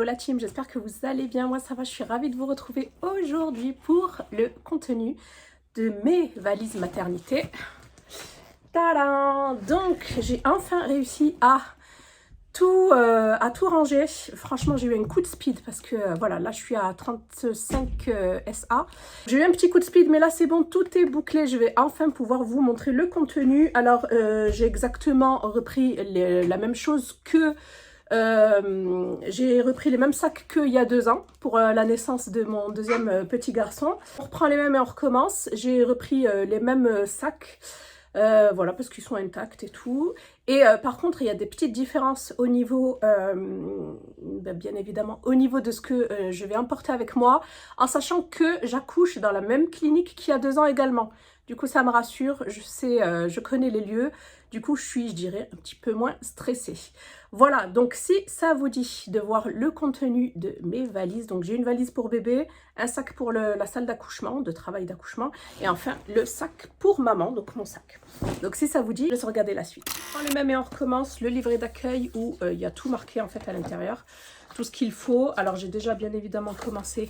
Hola team, j'espère que vous allez bien, moi ça va, je suis ravie de vous retrouver aujourd'hui pour le contenu de mes valises maternité. Tadam! Donc j'ai enfin réussi à tout ranger. Franchement j'ai eu un coup de speed parce que voilà, là je suis à 35 SA. J'ai eu un petit coup de speed mais là c'est bon, tout est bouclé. Je vais enfin pouvoir vous montrer le contenu. Alors j'ai exactement repris la même chose que... j'ai repris les mêmes sacs qu'il y a 2 ans pour la naissance de mon deuxième petit garçon. On reprend les mêmes et on recommence. J'ai repris les mêmes sacs, voilà, parce qu'ils sont intacts et tout. Et par contre, il y a des petites différences au niveau, bien évidemment, au niveau de ce que je vais emporter avec moi, en sachant que j'accouche dans la même clinique qu'il y a 2 ans également. Du coup, ça me rassure, je sais, je connais les lieux. Du coup, je suis, je dirais, un petit peu moins stressée. Voilà, donc si ça vous dit de voir le contenu de mes valises, donc j'ai une valise pour bébé, un sac pour la salle d'accouchement, de travail d'accouchement, et enfin le sac pour maman, donc mon sac. Donc si ça vous dit, je laisse regarder la suite. On les mêmes et on recommence, le livret d'accueil où il y a tout marqué en fait à l'intérieur, tout ce qu'il faut. Alors j'ai déjà bien évidemment commencé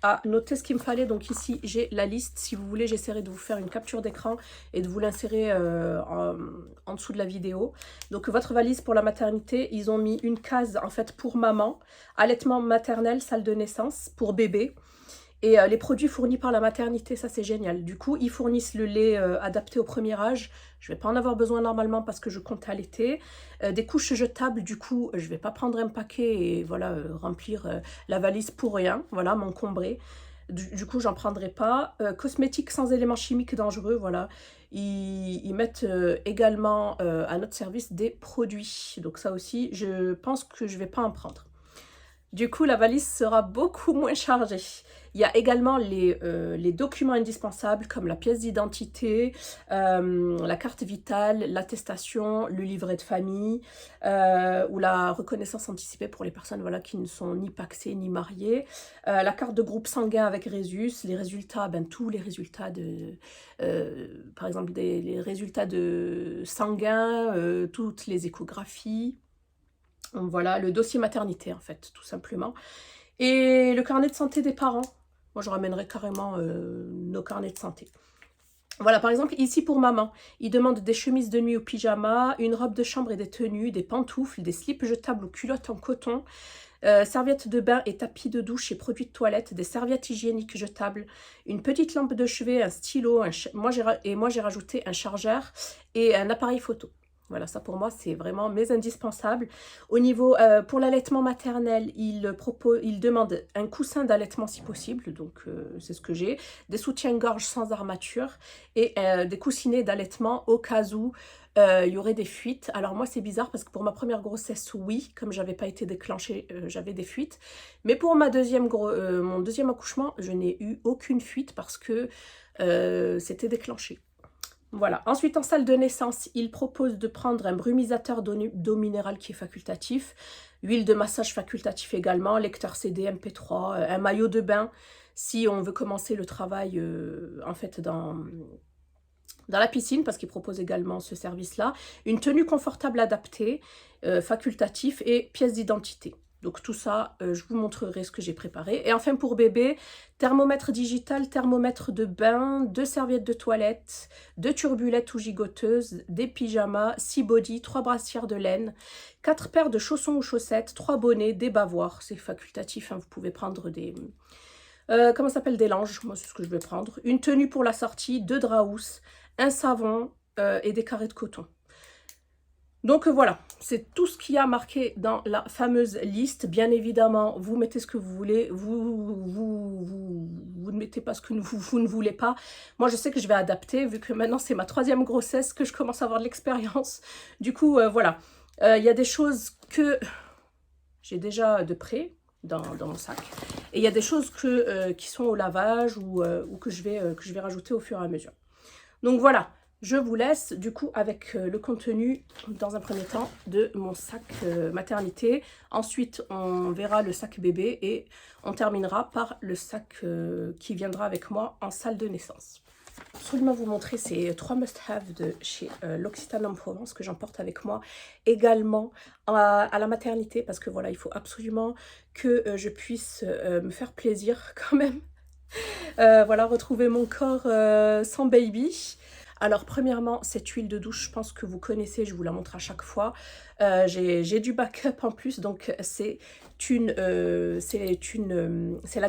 à noter ce qu'il me fallait. Donc ici j'ai la liste. Si vous voulez, j'essaierai de vous faire une capture d'écran et de vous l'insérer en dessous de la vidéo. Donc votre valise pour la maternité, ils ont mis une case en fait pour maman, allaitement maternel, salle de naissance pour bébé. Et les produits fournis par la maternité, ça c'est génial. Du coup, ils fournissent le lait adapté au premier âge. Je ne vais pas en avoir besoin normalement parce que je compte allaiter. Des couches jetables, du coup, je ne vais pas prendre un paquet et voilà, remplir la valise pour rien. Voilà, m'encombrer. Du coup, j'en prendrai pas. Cosmétiques sans éléments chimiques dangereux, voilà. Ils mettent également à notre service des produits. Donc ça aussi, je pense que je ne vais pas en prendre. Du coup, la valise sera beaucoup moins chargée. Il y a également les documents indispensables comme la pièce d'identité, la carte vitale, l'attestation, le livret de famille ou la reconnaissance anticipée pour les personnes voilà, qui ne sont ni pacsées ni mariées, la carte de groupe sanguin avec Rhésus, les résultats, tous les résultats de, par exemple les résultats de sanguins, toutes les échographies. Donc voilà, le dossier maternité en fait, tout simplement. Et le carnet de santé des parents. Moi, je ramènerai carrément nos carnets de santé. Voilà, par exemple, ici pour maman, il demande des chemises de nuit ou pyjama, une robe de chambre et des tenues, des pantoufles, des slips jetables ou culottes en coton, serviettes de bain et tapis de douche et produits de toilette, des serviettes hygiéniques jetables, une petite lampe de chevet, un stylo, moi j'ai rajouté un chargeur et un appareil photo. Voilà, ça pour moi, c'est vraiment mes indispensables. Au niveau, pour l'allaitement maternel, il demande un coussin d'allaitement si possible, donc c'est ce que j'ai, des soutiens-gorge sans armature et des coussinets d'allaitement au cas où il y aurait des fuites. Alors moi, c'est bizarre parce que pour ma première grossesse, oui, comme j'avais pas été déclenchée, j'avais des fuites. Mais pour mon deuxième accouchement, je n'ai eu aucune fuite parce que c'était déclenché. Voilà. Ensuite, en salle de naissance, il propose de prendre un brumisateur d'eau minérale qui est facultatif, huile de massage facultatif également, lecteur CD, MP3, un maillot de bain si on veut commencer le travail en fait dans la piscine, parce qu'il propose également ce service-là, une tenue confortable adaptée, facultatif et pièce d'identité. Donc tout ça, je vous montrerai ce que j'ai préparé. Et enfin pour bébé, thermomètre digital, thermomètre de bain, 2 serviettes de toilette, 2 turbulettes ou gigoteuses, des pyjamas, 6 bodys, 3 brassières de laine, 4 paires de chaussons ou chaussettes, 3 bonnets, des bavoirs, c'est facultatif, hein, vous pouvez prendre des... comment ça s'appelle, des langes, moi c'est ce que je vais prendre. Une tenue pour la sortie, 2 draps housses, un savon et des carrés de coton. Donc voilà, c'est tout ce qu'il y a marqué dans la fameuse liste. Bien évidemment, vous mettez ce que vous voulez, vous ne mettez pas ce que vous ne voulez pas. Moi, je sais que je vais adapter, vu que maintenant, c'est ma 3e grossesse, que je commence à avoir de l'expérience. Du coup, voilà, il y a des choses que j'ai déjà de près dans mon sac. Et il y a des choses qui sont au lavage ou que je vais rajouter au fur et à mesure. Donc voilà. Je vous laisse du coup avec le contenu dans un premier temps de mon sac maternité. Ensuite, on verra le sac bébé et on terminera par le sac qui viendra avec moi en salle de naissance. absolument vous montrer ces 3 must-have de chez L'Occitane en Provence que j'emporte avec moi également à la maternité parce que voilà, il faut absolument que je puisse me faire plaisir quand même. Voilà, retrouver mon corps sans baby. Alors premièrement, cette huile de douche, je pense que vous connaissez, je vous la montre à chaque fois. J'ai du backup en plus, donc c'est la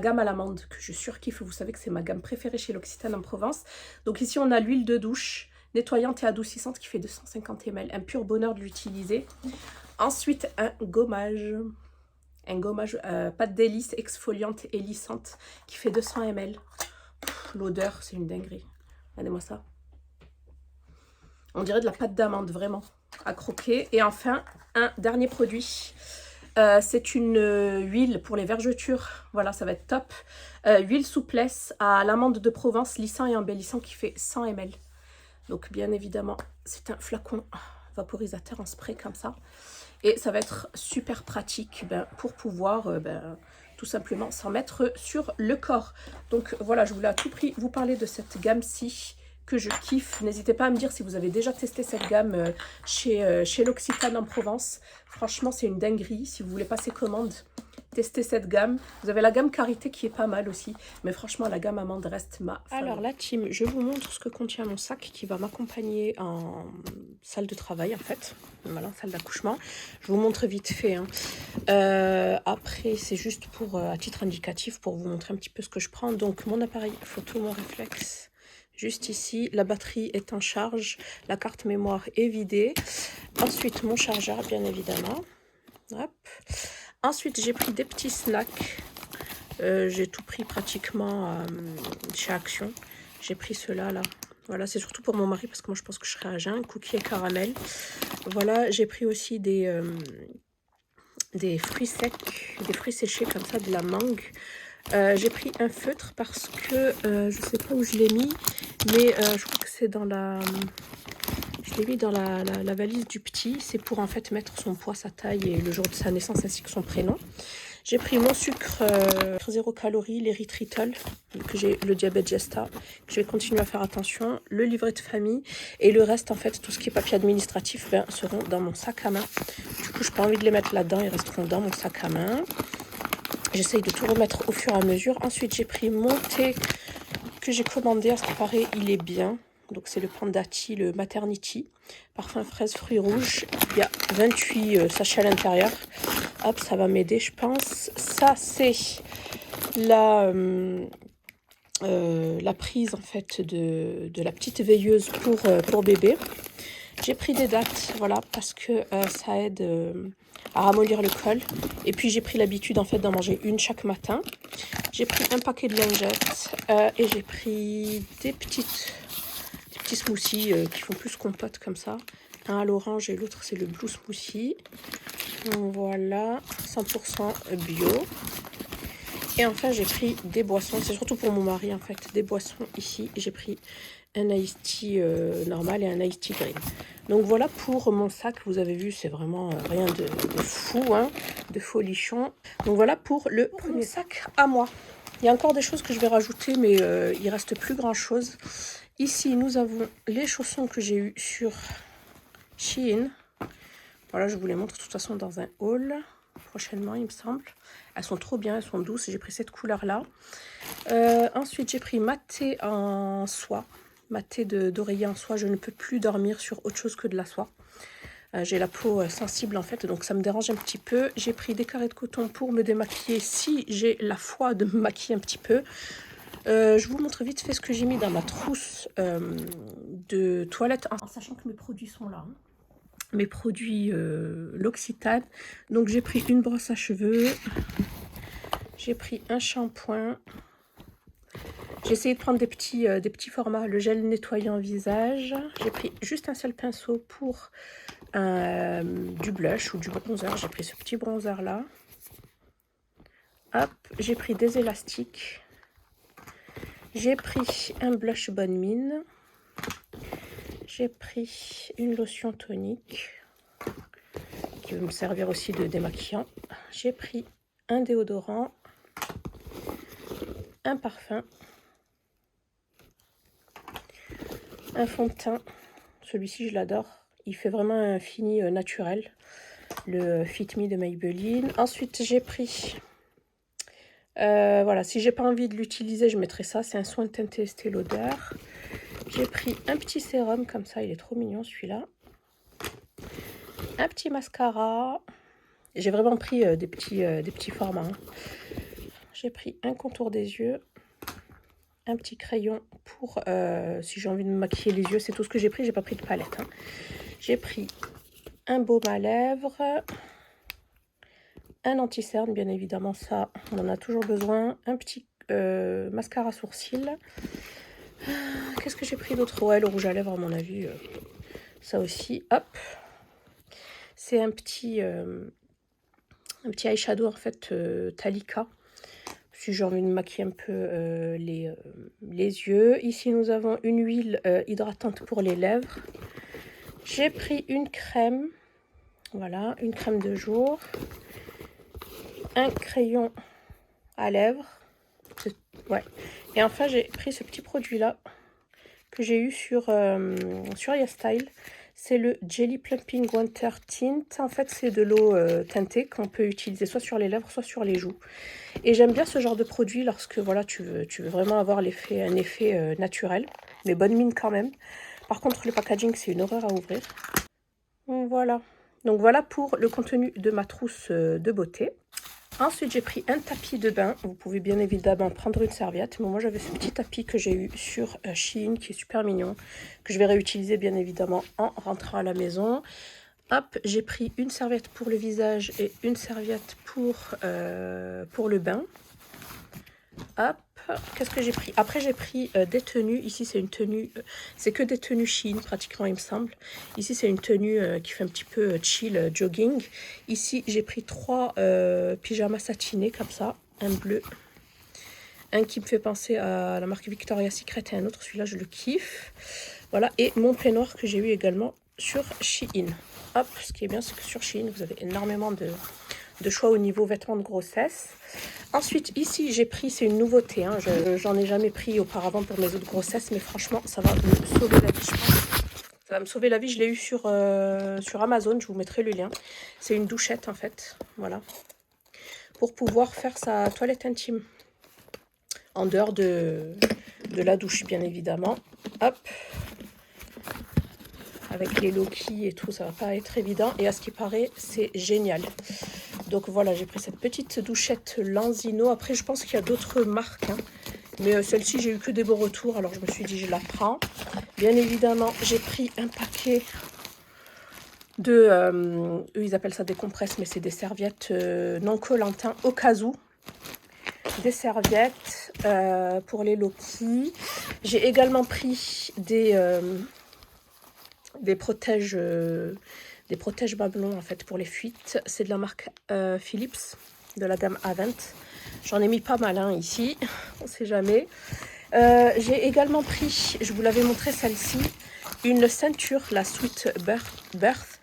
gamme à l'amande que je surkiffe. Vous savez que c'est ma gamme préférée chez L'Occitane en Provence. Donc ici, on a l'huile de douche nettoyante et adoucissante qui fait 250 ml. Un pur bonheur de l'utiliser. Ensuite, un gommage pâte délice exfoliante et lissante qui fait 200 ml. L'odeur, c'est une dinguerie. Regardez-moi ça. On dirait de la pâte d'amande, vraiment, à croquer. Et enfin, un dernier produit. C'est une huile pour les vergetures. Voilà, ça va être top. Huile souplesse à l'amande de Provence, lissant et embellissant qui fait 100 ml. Donc, bien évidemment, c'est un flacon vaporisateur en spray comme ça. Et ça va être super pratique pour pouvoir tout simplement s'en mettre sur le corps. Donc voilà, je voulais à tout prix vous parler de cette gamme-ci que je kiffe. N'hésitez pas à me dire si vous avez déjà testé cette gamme chez L'Occitane en Provence. Franchement, c'est une dinguerie. Si vous voulez passer commande, testez cette gamme. Vous avez la gamme Karité qui est pas mal aussi. Mais franchement, la gamme amande reste ma favorite. Alors la team, je vous montre ce que contient mon sac qui va m'accompagner en salle de travail en fait. Voilà, en salle d'accouchement. Je vous montre vite fait. Après, c'est juste pour à titre indicatif pour vous montrer un petit peu ce que je prends. Donc mon appareil photo, mon réflexe. Juste ici, la batterie est en charge, la carte mémoire est vidée. Ensuite, mon chargeur, bien évidemment. Hop. Ensuite, j'ai pris des petits snacks. J'ai tout pris pratiquement chez Action. J'ai pris ceux-là, là. Voilà, c'est surtout pour mon mari parce que moi, je pense que je serai à jeun. Cookies et caramel. Voilà, j'ai pris aussi des fruits secs, des fruits séchés comme ça, de la mangue. J'ai pris un feutre parce que je sais pas où je l'ai mis, mais je crois que c'est dans la... Je l'ai mis dans la valise du petit. C'est pour en fait mettre son poids, sa taille et le jour de sa naissance ainsi que son prénom. J'ai pris mon sucre 0 calories, l'érythritol, que j'ai le diabète Gesta, que je vais continuer à faire attention, le livret de famille et le reste en fait, tout ce qui est papier administratif seront dans mon sac à main. Du coup, je n'ai pas envie de les mettre là-dedans, ils resteront dans mon sac à main. J'essaye de tout remettre au fur et à mesure. Ensuite, j'ai pris mon thé que j'ai commandé. À ce qui paraît, il est bien. Donc, c'est le Panda Tea, le Maternity. Parfum fraise, fruits rouges. Il y a 28 sachets à l'intérieur. Hop, ça va m'aider, je pense. Ça, c'est la prise, en fait, de la petite veilleuse pour bébé. J'ai pris des dattes, voilà, parce que ça aide à ramollir le col. Et puis, j'ai pris l'habitude, en fait, d'en manger une chaque matin. J'ai pris un paquet de lingettes et j'ai pris des petits smoothies qui font plus compote comme ça. Un à l'orange et l'autre, c'est le blue smoothie. Donc, voilà, 100% bio. Et enfin, j'ai pris des boissons. C'est surtout pour mon mari, en fait. Des boissons ici. J'ai pris un iced tea normal et un iced tea green. Donc voilà pour mon sac. Vous avez vu, c'est vraiment rien de fou, hein, de folichon. Donc voilà pour le premier sac à moi. Il y a encore des choses que je vais rajouter, mais il reste plus grand chose. Ici, nous avons les chaussons que j'ai eu sur Shein. Voilà, je vous les montre de toute façon dans un haul prochainement, il me semble. Elles sont trop bien, elles sont douces. J'ai pris cette couleur-là. Ensuite, j'ai pris ma thé en soie. Ma thé d'oreiller en soie. Je ne peux plus dormir sur autre chose que de la soie. J'ai la peau sensible en fait, donc ça me dérange un petit peu. J'ai pris des carrés de coton pour me démaquiller si j'ai la foi de me maquiller un petit peu. Je vous montre vite fait ce que j'ai mis dans ma trousse de toilette, en sachant que mes produits sont là. Hein. Mes produits L'Occitane. Donc j'ai pris une brosse à cheveux. J'ai pris un shampoing. J'ai essayé de prendre des petits formats, le gel nettoyant visage. J'ai pris juste un seul pinceau pour du blush ou du bronzer. J'ai pris ce petit bronzer là. Hop, j'ai pris des élastiques. J'ai pris un blush bonne mine. J'ai pris une lotion tonique qui va me servir aussi de démaquillant. J'ai pris un déodorant, un parfum. un fond de teint. Celui-ci, je l'adore. Il fait vraiment un fini naturel. Le Fit Me de Maybelline. Ensuite, j'ai pris... voilà, si j'ai pas envie de l'utiliser, je mettrai ça. C'est un soin de teint Estée Lauder. J'ai pris un petit sérum comme ça. Il est trop mignon, celui-là. Un petit mascara. J'ai vraiment pris des petits formats. Hein. J'ai pris un contour des yeux. Un petit crayon pour si j'ai envie de me maquiller les yeux. C'est tout ce que j'ai pris. J'ai pas pris de palette. Hein. J'ai pris un baume à lèvres. Un anti-cerne, bien évidemment, ça, on en a toujours besoin. Un petit mascara sourcil. Qu'est-ce que j'ai pris d'autre? Ouais, le rouge à lèvres, à mon avis. Ça aussi, hop. C'est un petit eyeshadow, en fait, Talika. Si j'ai envie de maquiller un peu les yeux. Ici, nous avons une huile hydratante pour les lèvres. J'ai pris une crème. Voilà, une crème de jour. Un crayon à lèvres. Ouais. Et enfin, j'ai pris ce petit produit-là que j'ai eu sur YesStyle. C'est le Jelly Plumping Winter Tint. En fait, c'est de l'eau teintée qu'on peut utiliser soit sur les lèvres, soit sur les joues. Et j'aime bien ce genre de produit lorsque voilà, tu veux vraiment avoir un effet naturel, mais bonne mine quand même. Par contre, le packaging, c'est une horreur à ouvrir. Voilà. Donc voilà pour le contenu de ma trousse de beauté. Ensuite, j'ai pris un tapis de bain. Vous pouvez bien évidemment prendre une serviette. Mais moi, j'avais ce petit tapis que j'ai eu sur Shein, qui est super mignon, que je vais réutiliser bien évidemment en rentrant à la maison. Hop, j'ai pris une serviette pour le visage et une serviette pour le bain. Hop, qu'est-ce que j'ai pris? Après, j'ai pris des tenues. Ici, c'est une tenue, c'est que des tenues Shein, pratiquement, il me semble. Ici, c'est une tenue qui fait un petit peu chill, jogging. Ici, j'ai pris 3 pyjamas satinés, comme ça. Un bleu, un qui me fait penser à la marque Victoria's Secret et un autre, celui-là, je le kiffe. Voilà, et mon peignoir que j'ai eu également sur Shein. Hop, ce qui est bien, c'est que sur Shein, vous avez énormément de choix au niveau vêtements de grossesse. Ensuite, ici, j'ai pris, c'est une nouveauté, hein, j'en ai jamais pris auparavant pour mes autres grossesses, mais franchement, ça va me sauver la vie, je pense. Ça va me sauver la vie, je l'ai eu sur Amazon, je vous mettrai le lien. C'est une douchette, en fait, voilà, pour pouvoir faire sa toilette intime, en dehors de la douche, bien évidemment. Hop, avec les Loki et tout, ça va pas être évident, et à ce qui paraît, c'est génial. Donc voilà, j'ai pris cette petite douchette Lanzino. Après, je pense qu'il y a d'autres marques. Hein. Mais celle-ci, j'ai eu que des beaux retours. Alors, je me suis dit, je la prends. Bien évidemment, j'ai pris un paquet de... eux, ils appellent ça des compresses, mais c'est des serviettes non collantes, hein, au cas où. Des serviettes pour les Loki. J'ai également pris des protèges... des protèges babelons en fait pour les fuites. C'est de la marque Philips, de la gamme Avent. J'en ai mis pas mal hein, ici, on sait jamais. J'ai également pris, je vous l'avais montré celle-ci, une ceinture, la Sweet Birth.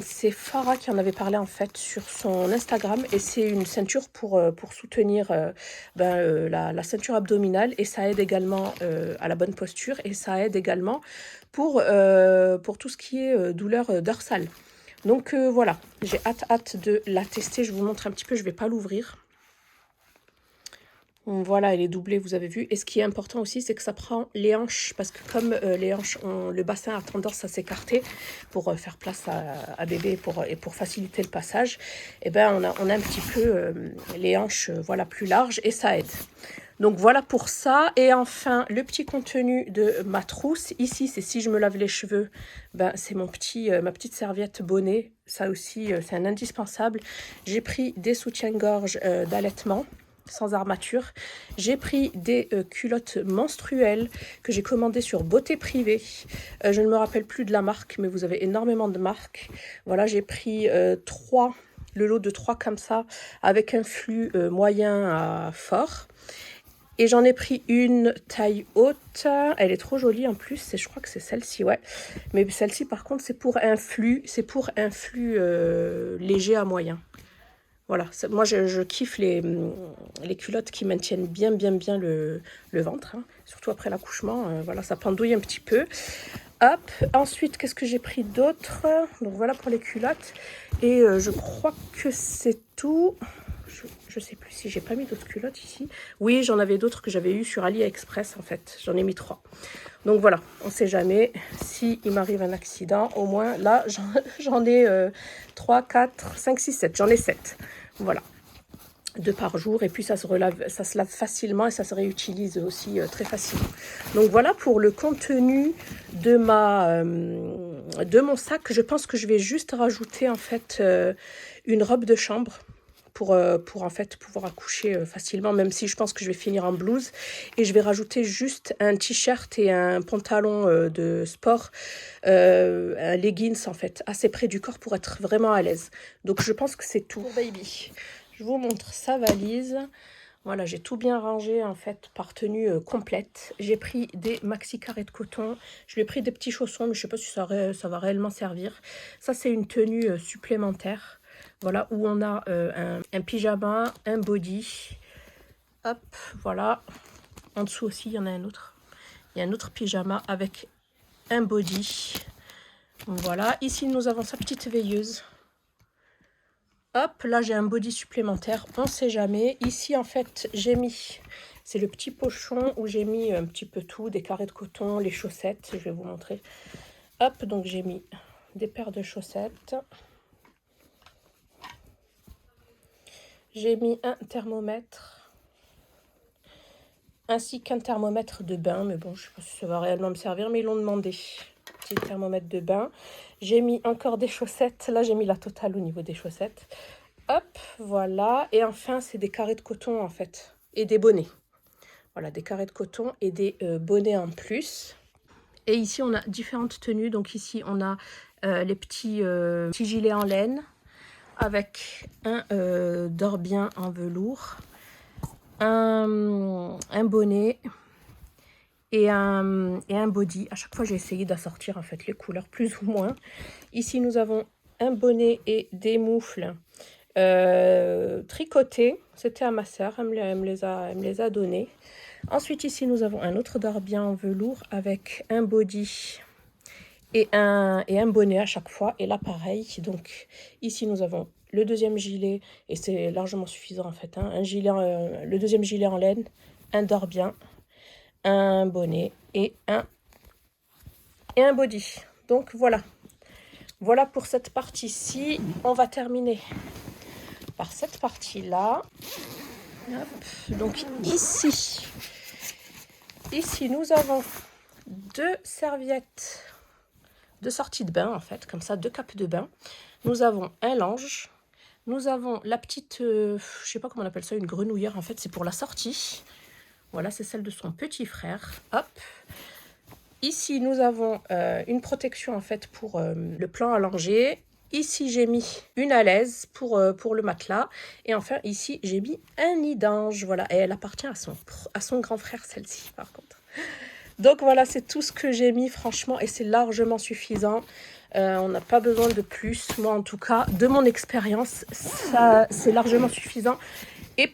C'est Farah qui en avait parlé en fait sur son Instagram et c'est une ceinture pour soutenir la ceinture abdominale et ça aide également à la bonne posture et ça aide également pour tout ce qui est douleur dorsale. Donc voilà, j'ai hâte de la tester, je vous montre un petit peu, je ne vais pas l'ouvrir. Voilà, elle est doublée, vous avez vu. Et ce qui est important aussi, c'est que ça prend les hanches. Parce que comme les hanches, le bassin a tendance à s'écarter pour faire place à bébé et pour faciliter le passage, et ben on a un petit peu les hanches voilà, plus larges et ça aide. Donc voilà pour ça. Et enfin, le petit contenu de ma trousse. Ici, c'est si je me lave les cheveux, ben, c'est ma petite serviette bonnet. Ça aussi, c'est un indispensable. J'ai pris des soutiens-gorge d'allaitement sans armature. J'ai pris des culottes menstruelles que j'ai commandées sur Beauté Privée. Je ne me rappelle plus de la marque, mais vous avez énormément de marques. Voilà, j'ai pris le lot de 3 comme ça, avec un flux moyen à fort. Et j'en ai pris une taille haute. Elle est trop jolie en plus. Je crois que c'est celle-ci, ouais. Mais celle-ci, par contre, c'est pour un flux léger à moyen. Voilà, moi je kiffe les culottes qui maintiennent bien le ventre, hein. Surtout après l'accouchement, voilà, ça pendouille un petit peu. Hop, ensuite, qu'est-ce que j'ai pris d'autre? Donc voilà pour les culottes. Et je crois que c'est tout. Je sais plus si j'ai pas mis d'autres culottes ici. Oui, j'en avais d'autres que j'avais eu sur AliExpress en fait. J'en ai mis 3. Donc voilà, on sait jamais. Si il m'arrive un accident, au moins là, j'en ai 3, 4, 5, 6, 7. J'en ai 7. Voilà. 2 par jour et puis ça se lave facilement et ça se réutilise aussi très facilement. Donc voilà pour le contenu de mon sac. Je pense que je vais juste rajouter en fait une robe de chambre pour en fait pouvoir accoucher facilement, même si je pense que je vais finir en blouse, et je vais rajouter juste un t-shirt et un pantalon de sport, un leggings en fait assez près du corps pour être vraiment à l'aise. Donc je pense que c'est tout pour baby. Je vous montre sa valise. Voilà, j'ai tout bien rangé en fait par tenue complète. J'ai pris des maxi carrés de coton. Je lui ai pris des petits chaussons, mais je ne sais pas si ça va réellement servir. Ça, c'est une tenue supplémentaire. Voilà, où on a un pyjama, un body. Hop, voilà. En dessous aussi, il y en a un autre. Il y a un autre pyjama avec un body. Voilà, ici nous avons sa petite veilleuse. Hop, là j'ai un body supplémentaire, on ne sait jamais. Ici en fait j'ai mis, c'est le petit pochon où j'ai mis un petit peu tout, des carrés de coton, les chaussettes, je vais vous montrer. Hop, donc j'ai mis des paires de chaussettes. J'ai mis un thermomètre, ainsi qu'un thermomètre de bain, mais bon je ne sais pas si ça va réellement me servir, mais ils l'ont demandé. Petit thermomètre de bain. J'ai mis encore des chaussettes, là j'ai mis la totale au niveau des chaussettes. Hop, voilà. Et enfin, c'est des carrés de coton, en fait. Et des bonnets. Voilà, des carrés de coton et des bonnets en plus. Et ici, on a différentes tenues. Donc ici, on a les petits gilets en laine avec un dors-bien en velours, un bonnet et un body. À chaque fois, j'ai essayé d'assortir, en fait, les couleurs plus ou moins. Ici, nous avons un bonnet et des moufles tricoté, c'était à ma sœur, elle me les a donnés. Ensuite ici nous avons un autre darbien en velours avec un body et un bonnet à chaque fois, et là pareil. Donc ici nous avons le deuxième gilet, et c'est largement suffisant en fait, hein, le deuxième gilet en laine, un darbien, un bonnet et un body. Donc voilà pour cette partie-ci. On va terminer par cette partie-là. Donc ici nous avons 2 serviettes de sortie de bain en fait, comme ça, 2 capes de bain. Nous avons un linge, nous avons la petite, je sais pas comment on appelle ça, une grenouillère en fait, c'est pour la sortie. Voilà, c'est celle de son petit frère. Hop. Ici nous avons une protection en fait pour le plan allongé. Ici, j'ai mis une alaise pour le matelas. Et enfin, ici, j'ai mis un nid d'ange. Voilà, et elle appartient à son grand frère, celle-ci, par contre. Donc voilà, c'est tout ce que j'ai mis, franchement, et c'est largement suffisant. On n'a pas besoin de plus. Moi, en tout cas, de mon expérience, ça, c'est largement suffisant. Et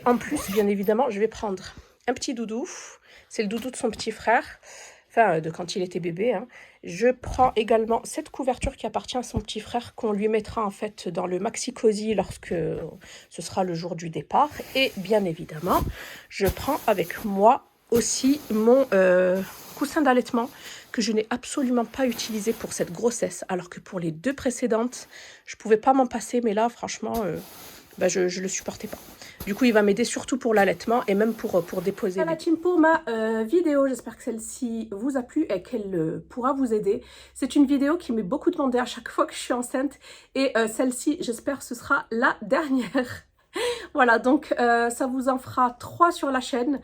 en plus, bien évidemment, je vais prendre un petit doudou. C'est le doudou de son petit frère. Enfin, de quand il était bébé, hein. Je prends également cette couverture qui appartient à son petit frère, qu'on lui mettra en fait dans le maxi cosy lorsque ce sera le jour du départ. Et bien évidemment, je prends avec moi aussi mon coussin d'allaitement que je n'ai absolument pas utilisé pour cette grossesse, alors que pour les 2 précédentes, je ne pouvais pas m'en passer, mais là, franchement, je ne le supportais pas. Du coup, il va m'aider surtout pour l'allaitement et même pour déposer. Voilà, team, pour ma vidéo. J'espère que celle-ci vous a plu et qu'elle pourra vous aider. C'est une vidéo qui m'est beaucoup demandée à chaque fois que je suis enceinte. Et celle-ci, j'espère que ce sera la dernière. Voilà, donc ça vous en fera 3 sur la chaîne.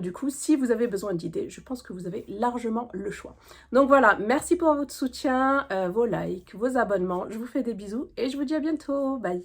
Du coup, si vous avez besoin d'idées, je pense que vous avez largement le choix. Donc voilà, merci pour votre soutien, vos likes, vos abonnements. Je vous fais des bisous et je vous dis à bientôt. Bye!